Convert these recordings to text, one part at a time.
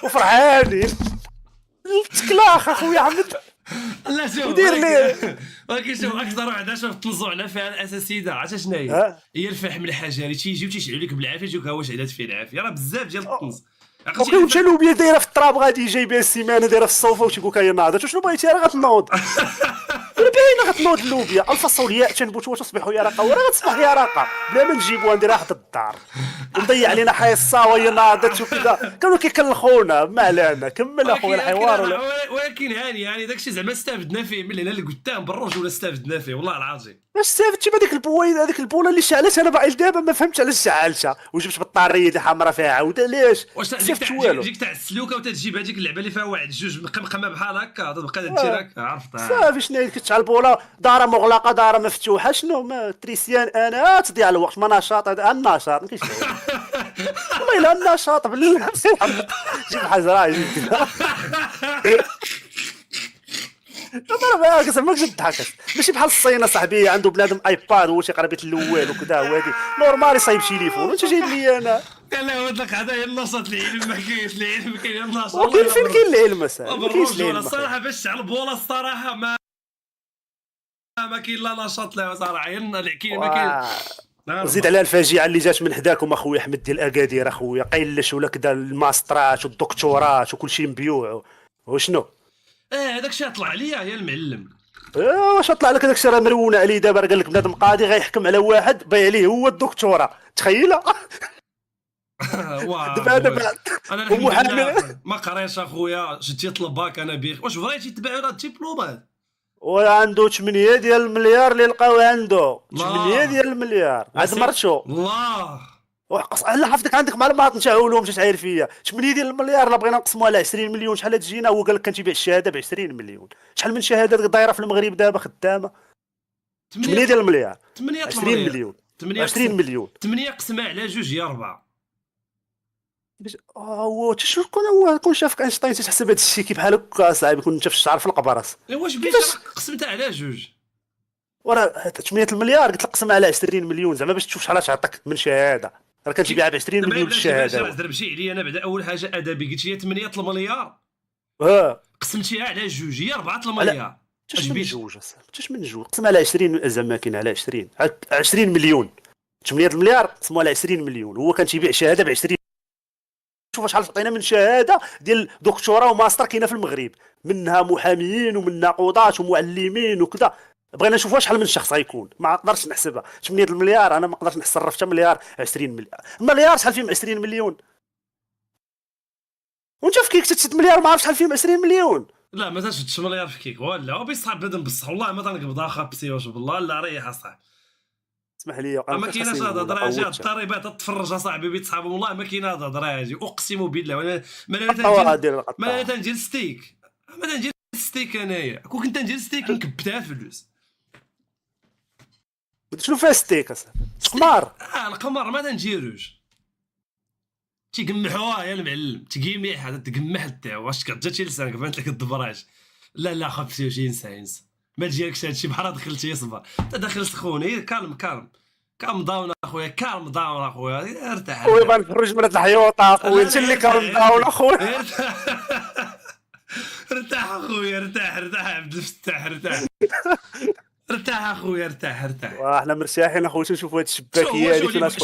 وفرحانين. التكلاخ اخويا عمد. لا شوف ودير لي ولكن شوف اكثر وحده شوف تنزعنا فيها الاساسيه عرفتي شنو هي؟ ها هي الفحم الحجري تيجيو تيشعلوا لك بالعافيه يجيوك هواش عدات فيه العافيه راه بزاف ديال الطنز اوكي. ومشى لوبيا دايره في التراب غادي جايبها السيمانه دايره في الصوفه وتيقول لك هي ناضت شنو بغيتي راه غتنوض. باينه غتنوض اللوبيا الفاصولياء تنبت وتصبح يرقه وراه غتصبح يرقه بلا ما نجيبوها نديرها حدا الدار ونضيع علينا حصه وهي ناضت وكذا كانوا كيكلخونا ما علينا. كمل اخويا الحوار ولكن يعني داكشي زعما استفدنا فيه من هنا لقدام بالرجوله استفدنا فيه والله العظيم. واش استفدتي بهذيك البويضه هذيك البوله اللي شعلت انا باقي دابا ما فهمتش علاش شعلتها وجبت بطاريه اللي حمراء فيها عاوده ليش واش استفدت والو. ديك تاع السلوكه وتجيب هذيك اللعبه اللي فيها واحد جوج مقمقمه بحال هكا تبقى دير هكا عرفتها صافي شنو هي كتشعل بوله دار مغلقه دار مفتوحه شنو ما تريسيان انا تضيع الوقت ما نشاط هذا النشاط ما كاينش والله الا النشاط بالله جيب حجره جيب ضرب ما تضحك ماشي بحال الصين صاحبي عنده بنادم ايباد هو شي قربيت الاول وكذا وهادي نورمال يصايب شي تليفون وانت جايب لي انا قال له ولد لك هذا هي النشاط العلم ما كاينش العلم كاين النشاط وكاين فين كاين العلم اصاحبي ما كاينش العلم الصراحه باش تعل بولا الصراحه ما كاين لا نشاط له صراحه كاين ما كاين. زيد على الفاجعه اللي جات من حداكم اخويا احمد ديال اكادير اخويا قيلش ولا كذا الماسترات والدكتورات وكل شيء مبيوع وشنو هذاك الشيء طلع عليا يا المعلم. واش طلع لك داك الشيء راه مرونه عليه دابا قال لك بنادم قاضي غيحكم على واحد بايع عليه هو الدكتوراه تخيل. دابا انا ما قريتش اخويا شتي طلباك انا بيخ واش بغيتي تبيع هذا الدبلومات وعنده 8 ديال المليار اللي لقاو عنده 8 ديال المليار عاد مرتو الله على حفظك عندك معلومات نتا علوم مش عارف فيا 8 ديال المليار لا بغينا نقسموها على 20 مليون شحال تجينا هو قال لك كان تيبيع الشهاده ب 20 مليون شحال من شهادات دايره في المغرب دابا خدامه 8 ديال المليار 20 مليون 20 مليون 8 قسمها على جوج هي 4 هو شنو هو كون شافك اينشتاين تحسب هذا الشيء كيف بحال هكا صاحبي كون انت في الشعر في القبرص واش بيت قسمتها على جوج وراه 8 المليار قلت لك قسمها على 20 مليون زعما باش تشوف شحال تعطيك من شهاده راه كتبيع ب 20 مليون الشهاده ضرب شي عليا انا بعدا اول حاجه ادبي قلت لي 8 المليار قسمتيها على جوج هي 4 المليار اش من جوج اش من جوج قسمها على 20 زعما كاين على 20 مليون 8 المليار قسموها على 20 مليون هو كان تيبيع شهاده ب 20 شوف شحال عطينا من شهاده ديال دكتوراه وماستر كاينه في المغرب منها محاميين ومنها قضاة ومعلمين وكذا بغينا نشوفوا شحال من شخص غيكون ما نقدرش نحسبها 8 المليار انا ما نقدرش نحسب حتى مليار 20 مليار المليار شحال فيهم 20 مليون وانت في كيك 6 مليار ما عرفتش شحال فيهم 20 مليون لا ما تشدش مليار في كيك ولا بيصحاب بنادم بصح والله ما تنقبض خابسي واش بالله لا ريح اصاحبي اسمح لي ما كايناش هذا دراجه الضريبات تتفرج اصاحبي بيت صحابهم والله ما كاين هذا دراجي اقسم بالله ما تنجي ستيك ما تنجي ستيك انايا كون كنت ندير ستيك نكبتها فلوس شنو فيها ستيك قمار القمر ما تنجيروش تيقمحوها يا المعلم تقيميح هذا تقمح حتى واش كتجي لسانك فهمت لك الدبراج لا خفتي واش ينسى ما تجيكش هادشي بحال دخلتي يصبر انت داخل سخوني كالم داون اخويا كالم داون اخويا ارتاح ويبان نخرج من الحيوطه اخويا انت اللي كالم داون اخويا ارتاح اخويا ارتاح عبد الفتاح ارتاح اخويا ارتاح احنا مرتاحين اخويا نشوفوا هاد الشباكيه هذيك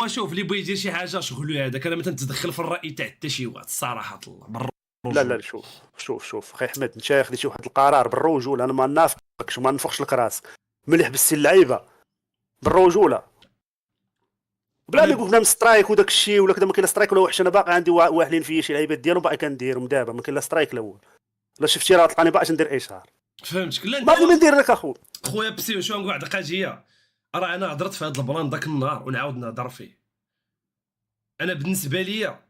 شوف اللي بغى يدير شي حاجه شغلو هذاك انا ما تنتدخل في الراي تاع حتى شي واحد الصراحه الله لا شوف اخي احمد انت خديتي واحد القرار بالرجوله انا ما نافقكش وما نفخش لك راس مليح بالسي اللعيبه بالرجوله بلا ما يقول لنا سترايك وداك الشيء ولا كذا ما كاين سترايك ولا وحش انا باقي عندي واحلين فيا شي لعيبات ديالهم باقي كنديرهم دابا ما كاين لا سترايك الاول لا شفتي راه تلقاني باقي ندير اشهار فهمتك لا ما ندير لك خويا بسيو شو نقول واحد القضيه راه انا هضرت في هذا البلان داك النهار ونعاود نهضر فيه انا بالنسبه ليا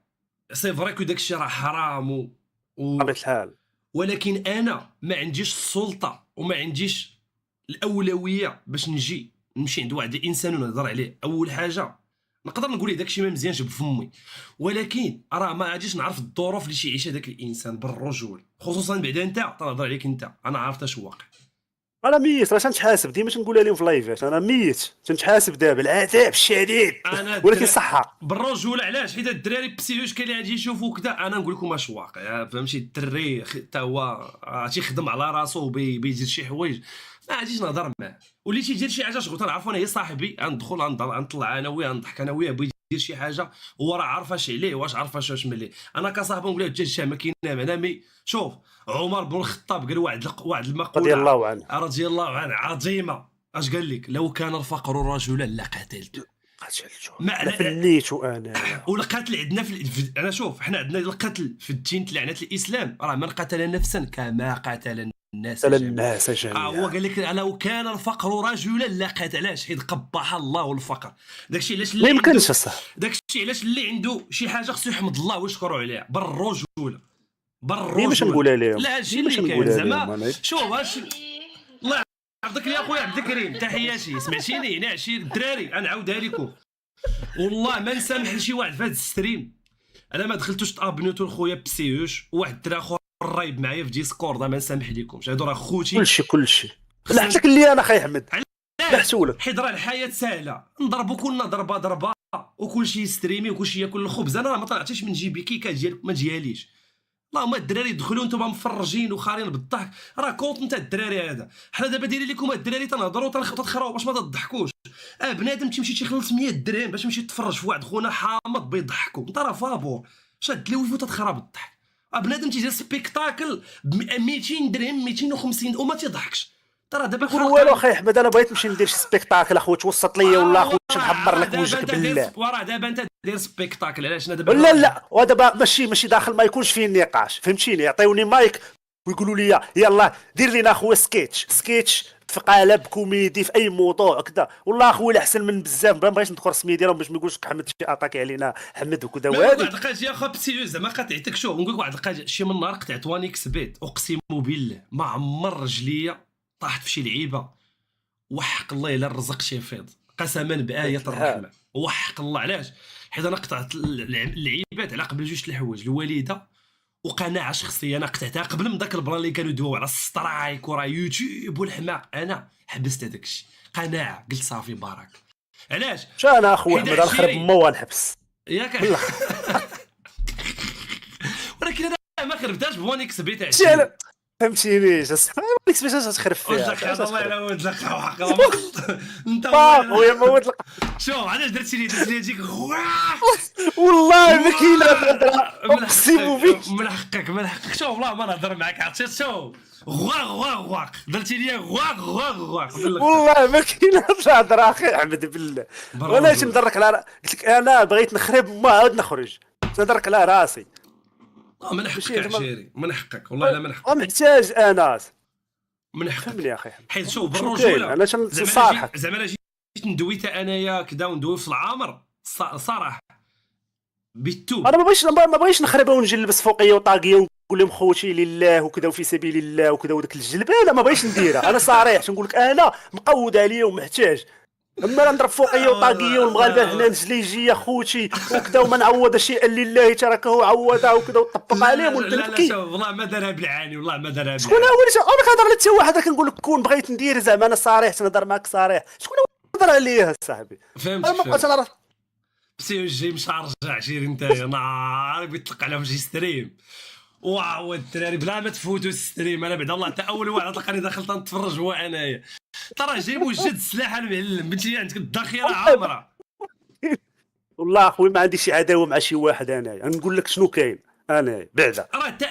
سي فري كو داك الشيء راه حرام بطبيعه الحال ولكن انا ما عنديش السلطه وما عنديش الاولويه باش نمشي عند واحد الانسان ونهضر عليه اول حاجه نقدر نقول ليه داكشي ما مزيانش بفمي ولكن راه ما غاديش نعرف الظروف اللي تيعيشها داك الانسان بالرجول خصوصا بعدا انت تنهضر عليك انت انا عارف اش واقع انا ميت راه تنتحاسب ديما تنقولها لهم في لايفات، انا ميت تنتحاسب دابا العذاب الشديد، انا ولكن صحه. بالرجوله علاش؟ حيت الدراري بسيوش كاين اللي غادي يشوفوا كذا. انا نقول لكم اش واقع، فهمتي؟ الدري حتى هو تيخدم على راسو وبيدير شي حوايج، ما غاديش نهضر معاه. واللي تيدير شي حاجه شغل تنعرفو انا هي صاحبي، غندخل غنطلع انا وياه نضحك انا وياه، بغى يدير شي حاجه هو راه عارف اش عليه واش عارف اش ملي. انا كصاحبي نقول له الدجاج ما كاين معنا. مي شوف، عمر بن الخطاب قال واحد رضي المقوله الله عنه. رضي الله عنه عظيمه. اش قال لك؟ لو كان الفقر رجلا لقتلته. قتلته ما انا فنيتو انايا. والقتل عندنا انا شوف، حنا عندنا القتل في الدين لعنه الاسلام، راه من قتل نفسا كما قتل الناس قتل جميعا. الناس هو جميعا. قال لك لو كان الفقر رجلا لقتل. علاش؟ حيت قبح الله الفقر. داكشي علاش ما اللي عنده يمكنش الصح. داكشي علاش اللي عنده شي حاجه خصو يحمد الله ويشكروا عليها بالرجوله. ديما تنقولها لهم، لا هادشي ديما اللي كاين تنقولها لهم زعما. انا. شوف هادشي الله يحفظك يا خويا عبد الكريم، تحياتي. سمعتيني؟ هنا شي الدراري نعاودها لكم، والله ما نسامح لشي واحد في هذا الستريم. انا ما دخلتوش تابنيتو لخويا بسيوش وواحد الدرا اخر رايب معايا في ديسكورد، ما نسامح لكمش. هادو راه خوتي كلشي لحتك اللي انا خاي احمد علاش؟ لحتولك. حيت راه الحياه سهله، نضربوا كلنا ضربه وكلشي يستريمي وكلشي ياكل الخبز. انا راه ما طلعتش من جيبي كيكه ديالك ما دياليش. اللهم الدراري دخلوا انتم مفرجين وخارين بالضحك، راه كونت نتاع الدراري هذا. حنا دابا دايرين لكم الدراري تنهضروا تتخراو باش ما تضحكوش. بنادم تمشي تيخلص 100 درهم باش يمشي يتفرج في واحد خونا حامض بيضحكوا، انت راه فابور شاد لويف وتتخرا بالضحك. بنادم تيدير سبيكتاكل ب 200 درهم 250 وما تيضحكش. ترى دابا قول والو اخي احمد، انا بغيت نمشي ندير شي سبيكتاكل اخويا، توسط ليا ولا اخويا باش نحمر لك وجهك بالله. وراه دابا انت دير سبيكتاكل. علاش؟ انا دابا لا ودابا ماشي داخل، ما يكونش فيه النقاش، فهمتيني؟ يعطيوني مايك ويقولوا لي يلا دير لينا اخويا سكيتش في قالب كوميدي في اي موضوع كذا. والله اخويا احسن من بزاف، ما بغيتش نذكر سمي ديالهم باش ما يقولش حمد شي اتاكي علينا حمد وكذا. واحد وهذه الحاجه يا خا بسيوز زعما قطعتك. شوف نقول لك واحد الحاجه، شي من نهار قطعت وانيكس بيت، اقسم بالله ما عمر رجليا طاحت في شي لعيبه. وحق الله الا الرزق شي فيض، قسما بآية الرحمن وحق الله. علاش؟ حيت انا قطعت اللعيبات على قبل جوج الحوايج، الوالده وقناعه شخصيه. انا قطعتها قبل من داك البلان اللي كانوا يدويو على السترايك وراه يوتيوب والحماق. انا حبست هذاك الشيء، قناعه، قلت صافي بارك. علاش؟ انا اخويا احمد نخرب ما ونحبس ياك ولكن انا ما خربتهاش بوانيكس بيت عشتي. فهمتيني مالكش باش تخرب فيها. والله الا ود لقاو حق الله انت خويا موت. شوف علاش درتي لي ديك والله ما كاين اقسم بك من حقك. شوف والله ما نهضر معاك، عرفتي؟ شوف غواق درتي لي غواق والله ما كاين هضره اخي احمد بالله. ولا نضرك على قلت لك انا بغيت نخرب ما عاد نخرج، نضرك على راسي. من حقك عشيري، من حقك والله لا من حقك. محتاج انا من حقك فهمني يا اخي. حيت شوف بالرجوله انا صالحك زعما جيت ندوي انايا كذا وندوي في العامر صراحه بالتوب. انا ما بغيتش نخربها ونجلبس فوقيه وطاقيه ونقول لهم خوتي لله وكذا وفي سبيل الله وكذا وداك الجلبه. لا ما بغيتش نديرها، انا صريح تنقول لك انا مقود عليا ومحتاج. اما نضرب فوقيه وطاقيه والمغاربه هنا نجليجيه خوتي وكذا وما نعوض شيئا لله تركه عوضه وكذا وطبق عليهم لا والله ما دارها بالعاني، والله ما دارها بالعاني. شكون هو اللي انا كنهضر على حتى واحد كنقول لك كون بغيت ندير زعما انا صريح تنهضر معاك صريح. شكون هو اللي هضر عليا صاحبي؟ فهمتك. انا ما بقيت انا بسيو جاي مش رجع عشير انت نهار بيطلق عليهم شي ستريم. واو الدراري بلا ما تفوتوا الستريم. انا بعد الله حتى اول واحد تلقاني داخل تنتفرج هو انايا. ترى جاي موجد السلاح المعلم بنتي عندك الذخيره عامره. والله اخويا ما عندي شي عداوه مع شي واحد انايا. نقول لك شنو كاين انا بعدا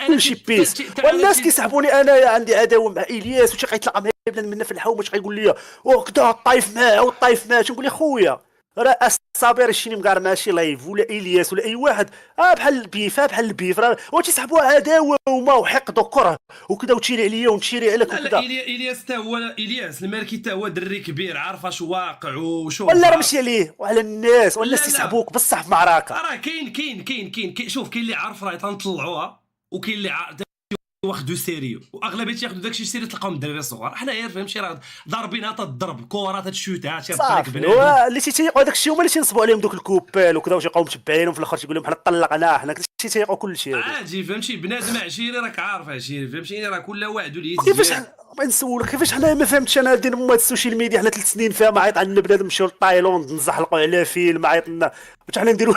كلشي بيس. والناس كيسحبوني انايا عندي عداوه مع الياس وشي غيطلع معايا بنادم منا في الحومه واش غيقول لي وكذا الطايف معاه والطايف معاه. تنقول يا خويا راه الصابر شيني مقار مع شي لايف ولا الياس ولا اي واحد بحال البيف بحال البيف راه وتيسحبوها عداوه وما وحقد وكره وكذا وتشيري عليا ونشيري عليك وكذا. لا الياس حتى هو الياس المالكي حتى هو دري كبير عارف اش واقع وشوف. ولا راه ماشي عليه وعلى الناس ولا تيسحبوك بصح في معركه. راه كاين شوف كاين اللي عارف راه تنطلعوها وكاين اللي واخدو سيريو واغلبيه ياخذوا داكشي سيريو تلقاهم الدراري الصغار. حنايا فهمتي راه ضاربينها تضرب كره تشوتها تيربط لك بنادم اللي تيقوا داك الشيء هما اللي تينصبوا عليهم دوك الكوبال وكذا وتيبقاو متبعينهم في الاخر تيقول لهم حنا طلقنا حنا تيقوا كل شيء عادي. فهمتي بنادم عشيري راك عارف عشيري فهمتيني راه كل واحد وليه كيفاش ما نسولك كيفاش حنا ما فهمتش انا هذه هاد السوشيال ميديا حنا 3 سنين فيها ما عيط عندنا بنادم نمشيو لتايلاند نزحلقوا على فيلم ما عيط لنا واش حنا نديرو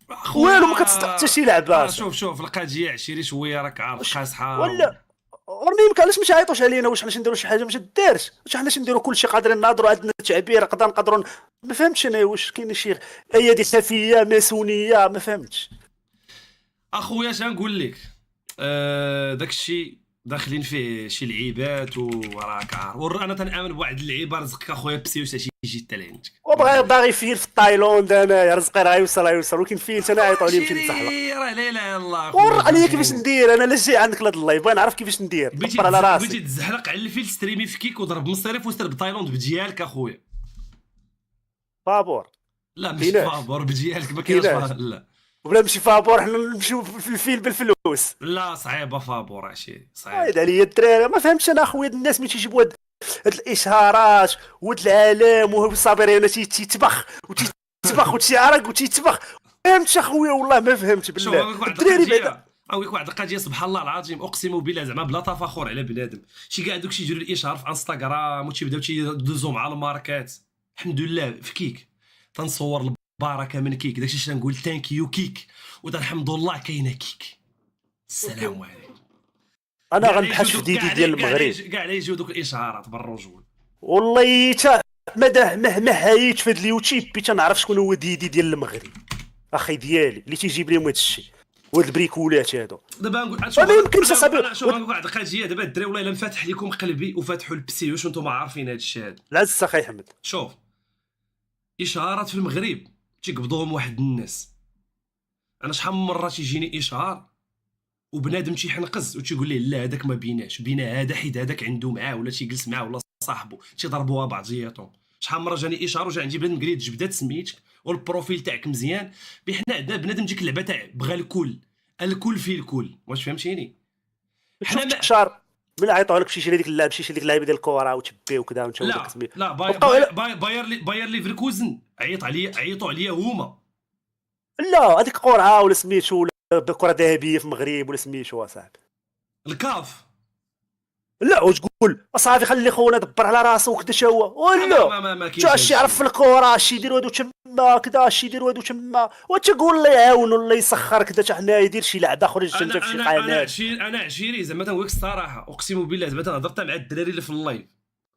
اخويا والو ما كتصدق حتى شي لعبه شوف القضيه عشيري شويه راك عارف قاصحه ولا راني يمكن علاش ما يعيطوش علينا واش حنا نديرو شي حاجه ما دارش واش حنا نديرو كلشي قادرين نهضروا عندنا تعبير نقدروا ما فهمتش انا واش كاين شي ايادي خفيه ماسونيه ما فهمتش اخويا اش نقول لك داك الشيء داخلين فيه شي لعيبات وراك عارف انا تنامن بواحد اللعيبه رزقك اخويا بسيوش شي يجي حتى لعندك باغي فيل في تايلاند انا رزقي راه يوصل ولكن فيل انا عيطوا عليه نمشي نتزحلق راه لا اله الا الله ور عليا كيفاش ندير انا لا جاي عندك لهاد اللايف بغا نعرف كيفاش ندير دبر على بغيتي راسي تزحلق على الفيل ستريمي في كيك وضرب مصاريف وسرب تايلاند بديالك اخويا فابور لا مش كايناش. فابور بديالك ما كاينش كايناش. لا وبلا نمشي فابور حنا نمشيو في الفيل بالفلوس لا صعيبه فابور عشيري صعيبه عايد عليا الدراري ما فهمتش انا اخويا الناس ملي تيجيبوا هاد الاشهارات وهاد العالم وهو صابر هنا تيتبخ وتيعرق وتيتبخ فهمتش اخويا والله ما فهمت بالله الدراري بعدا نقول لك واحد القضيه سبحان الله العظيم اقسم بالله زعما بلا تفاخر على بنادم شي كاع دوك يديروا الاشهار في انستغرام وتيبداو تيدوزو مع الماركات الحمد لله في كيك تنصور البركه من كيك داكشي اللي نقول ثانك يو كيك وتنحمد الله كاينه كيك السلام عليكم انا غنبحث في ديدي ديال المغرب كاع لا يجيو دوك الاشهارات بالرجول والله تا مهما حايت في هاد اليوتيوب تنعرف شكون هو ديدي ديال المغرب اخي ديالي اللي تيجيب لهم هادشي وهاد البريكولات هادو دابا نقول ما يمكنش اصاحبي شوف نقول واحد القضيه دابا الدراري والله الا مفاتح لكم قلبي وفاتحوا البسي واش نتوما عارفين هادشي هذا العز اخي احمد شوف اشهارات في المغرب تيقبضوهم واحد الناس انا شحال من مره تيجيني اشهار وبنادم تيحنقز وتيقول ليه لا هذاك ما بيناش بينا هذا حيت هذاك عنده معاه ولا تيجلس معاه ولا صاحبه تيضربوها بعضياتهم شحال من مره جاني اشهار وجا عندي بنادم قال لي جبدات سميتك والبروفيل تاعك مزيان بحنا عندنا بنادم ديك اللعبه تاع بغى الكل في الكل واش فهمتيني حنا شهر من عيطوا لك شي ديك اللعب شي ديك اللعيبه ديال الكره وتبي وكذا ونتا لا باير ليفركوزن عيطوا عليا هما لا هذيك قرعه ولا سميتو ولا كره ذهبيه في المغرب ولا سميتو اصاحبي الكاف لا وتقول اصاحبي خلي خونا دبر على راسو وكذا شا هو ولا ما شا شي يعرف في الكره شي يديروا هادو تما كذا شي يديروا هادو تما وتقول الله يعاون الله يسخر كذا حتى حنا يدير شي لعبه خرج انت في شي قناه انا عشيري زعما تنقول لك الصراحه اقسم بالله زعما تنهضر مع الدراري اللي في اللايف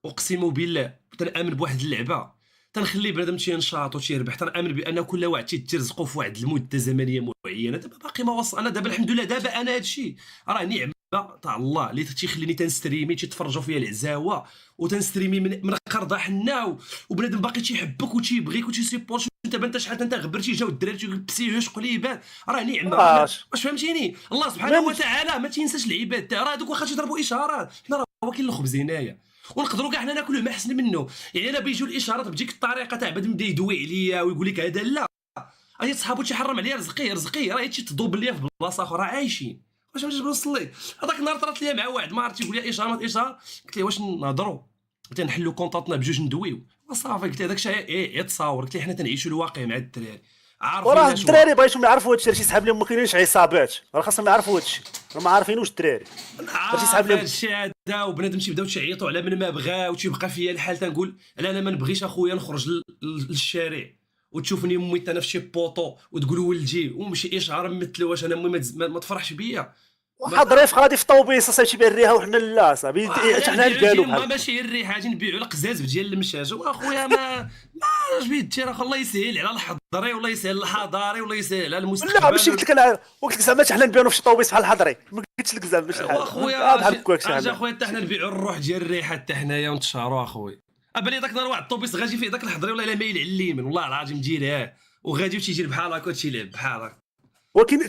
اقسم بالله تنامن بواحد اللعبه تنخلي بنادم تينشاط وتيربح تنامن بان كل واحد تيترزقوا في واحد المده زمنيه معينه دابا باقي ما وصل انا دابا الحمد لله دابا انا هادشي راه نعمه تاع الله اللي تيخليني تنستريمي تيتفرجوا فيا العزاوه وتنستريمي من قرضه حنا وبنادم باقي تيحبك وتيبغيك وتيسيبورت انت شحال انت غبرتي جاو الدراري تيبسيوش قليبان راه نعمه واش فهمتيني الله سبحانه وتعالى ما تينساش العباد تاع راه دوك واخا تضربوا اشارات حنا راه كاين الخبز هنايا ونقدروا كاع حنا ناكلوا ما احسن منه يعني انا بيجيو الاشارات بديك الطريقه تاع بعد بدا يدوي عليا ويقول لك هذا لا اجي صحابو تيحرم عليا رزقي راه تيتضوب ليا في بلاصه اخرى عايشين واش ماشي نصلي هذاك النهار طرات ليا مع واحد ما عرفت تيقول لي اشاره قلت له واش نهضروا قلت نحلوا كونطاتنا بجوج ندويو صافي قلت هذاك الشيء ايه تصاور قلت حنا تنعيشوا الواقع مع الدراري عارفين وراه الدراري بغيتهم يعرفوا هادشي شي صحاب لهم ما كاينينش عصابات راه خاصهم يعرفوا هادشي راه ما عارفينوش الدراري شي صحاب لهم هادشي هذا وبنادم تيبداو تيعيطوا على من ما بغا وتيبقى فيا الحال تنقول انا ما نبغيش اخويا نخرج للشارع وتشوفني امي انا في شي بوطو وتقول ولدي ومشي اشهار مثلو واش انا امي ما تفرحش بيا واحد ريف غادي في طوبيس صاحبي تيبان الريحه وحنا لا صاحبي حنا نبانو بحال ماشي الريحه اجي نبيعوا القزاز ديال المشاج واخويا ما جبيدتي راه الله يسهل على الحضري والله يسهل على الحضاري والله يسهل على المستقبل لا ماشي قلت لك انا قلت لك زعما حنا نبانو في شي طوبيس بحال الحضري ما قلتش لك زعما شي حاجه اخويا اخويا حتى حنا نبيعوا الروح ديال الريحه حتى حنايا ونتشهروا اخويا ابالي داك النهار واحد الطوبيس غادي فيه داك الحضري والله الا مايل على اليمين والله العظيم ديرها وغادي وتيجي بحال هكا تيلعب بحال هكا ولكن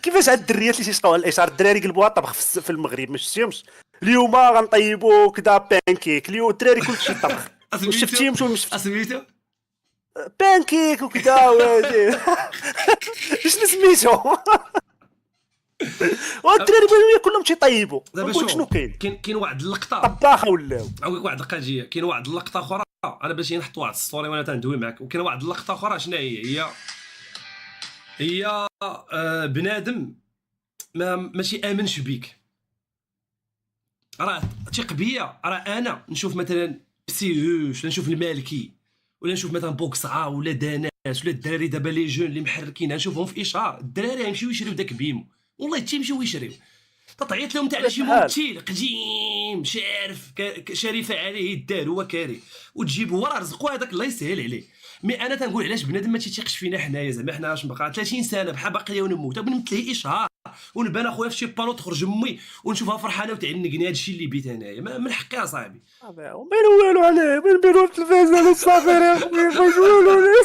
كيفاش هاد الدريات اللي تيشطاو على الاشهار الدراري قلبوها الطبخ في المغرب ما شفتيهمش اليوم غنطيبوا كذا بانكيك اليوم الدراري كلشي طبخ شفتيهم شو مش سميتو بانكيك وكذا شنو سميتو والدراري بغاو كلهم تيطيبوا دابا شنو كاين واحد اللقطه طباخه ولاو او واحد القضيه كاين واحد اللقطه اخرى انا باش نحط واحد الستوري وانا تندوي معاك وكاين واحد اللقطه اخرى شنو هي بنادم ماشي امنش بيك راه ثق بيا، راه انا نشوف مثلا بسيوش، ولا نشوف المالكي، ولا نشوف مثلا بوكسعا ولا داناس ولا الدراري دابا لي جون اللي محركين، نشوفهم في اشهار، الدراري يمشيو يشريو داك بيمو، والله تيمشيو يشريو، تطعيط لهم تاع بطبيعة شي الحال. ممثل قديم شارف شريفه عليه الدار هو كاري، وتجيب هو راه رزقو هذاك الله يسهل عليه. مي انا تنقول علاش بنادم ما تيثيقش فينا حنايا، زعما حنا واش بقى 30 سنه بحال باقيه ونموت بنمثل ليه اشهار، ونبان اخويا في شي بالو تخرج امي ونشوفها فرحانه وتعنقني، هادشي اللي بيت انايا من حقي اصاحبي. وما يلو والو عليه، ما نديرو في التلفازه الصافي يا خويا، باش والو.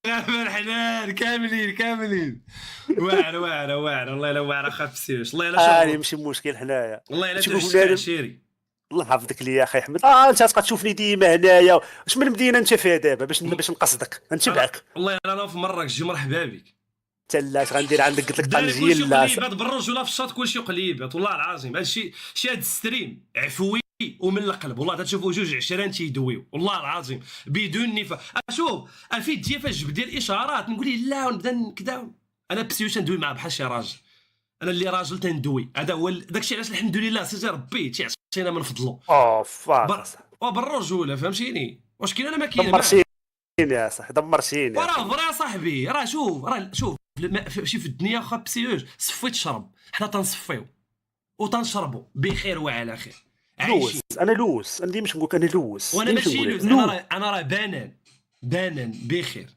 غابر حنان كاملين واعر والله الا واعر اخاف سيرش، والله الا هاني شوف، ماشي مشكل حنايا. والله الا تشوف تعشت بنادم، عشيري. الله يحفظك ليا اخي احمد. انت تبقى تشوفني ديما هنايا، واش من مدينه انت فيها دابا باش نقصدك نتبعك؟ والله انا في مراكش، جي مرحبا بك. تلاش غندير عندك، قلت لك داري طنجيه كلشي لا قليبات بالرجوله في الشاط، كلشي قليبات والله العظيم. هادشي هاد الستريم عفوي ومن القلب، والله تشوفوا جوج عشران تيدويو والله العظيم بدون نفاق. اشوف افيد ديال فاش جبد دير الاشارات نقول ليه لا ونبدا كدا. انا بسيوش ندوي معاه بحال شي راجل، انا اللي راجل تندوي، هذا هو داكشي علاش الحمد لله سيدي ربي تيعطينا من فضله فاق. بالرجوله، فهمتيني واش كاين انا ما كاين معاه. دمرتيني يا صاحبي، دمرتيني يا وراه خويا. فرا صاحبي، راه شوف شي في الدنيا خا بسيوج صفي تشرب، حنا تنصفيو وتنشربوا بخير وعلى خير لوز، عايشين. انا لوز، انا ديما نقول لك انا لوز، وانا ديما ماشي نقول لوز، لك لوز. انا راه بانان بخير،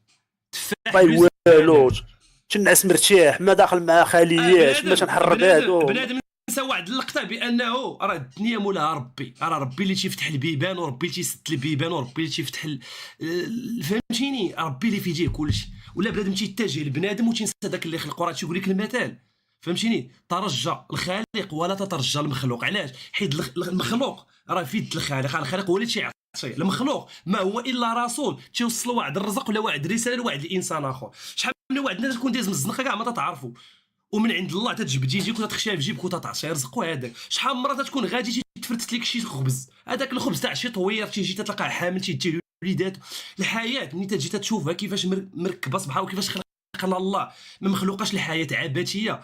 تفاح والله لوز والو، بانان. تنعس مرتاح، ما داخل مع خاليات، ما تنحرب هادو. بنادم نسى واحد اللقطه بانه راه الدنيا مولاها ربي، راه ربي اللي تيفتح البيبان، وربي اللي تيسد البيبان، وربي اللي تيفتح فهمتيني، ربي اللي في يديه كلشي. ولا بنادم تيتجه لبنادم وتنسى داك اللي خلق، راه تيقول لك المثال فهمتيني، ترجى الخالق ولا تترجى المخلوق. علاش؟ حيت المخلوق راه في يد الخالق، الخالق هو اللي تيعطي، المخلوق ما هو الا رسول تيوصل واحد الرزق ولا واحد الرساله لواحد الانسان اخر. شحال من واحد الناس تكون دايز من الزنقه كاع ما تتعرفوا، ومن عند الله تتجبد يجيك وتخشيها في جيبك وتعطي رزق. وهذاك شحال من مره تكون غادي تفرتت لك شي خبز، هذاك الخبز تاع شي طوير تيجي تلقاه حامل تيجي وليدات. الحياه ملي تجي تشوفها كيفاش مركبه صبحه وكيفاش خلقنا الله، ما مخلوقاش الحياه عبثيه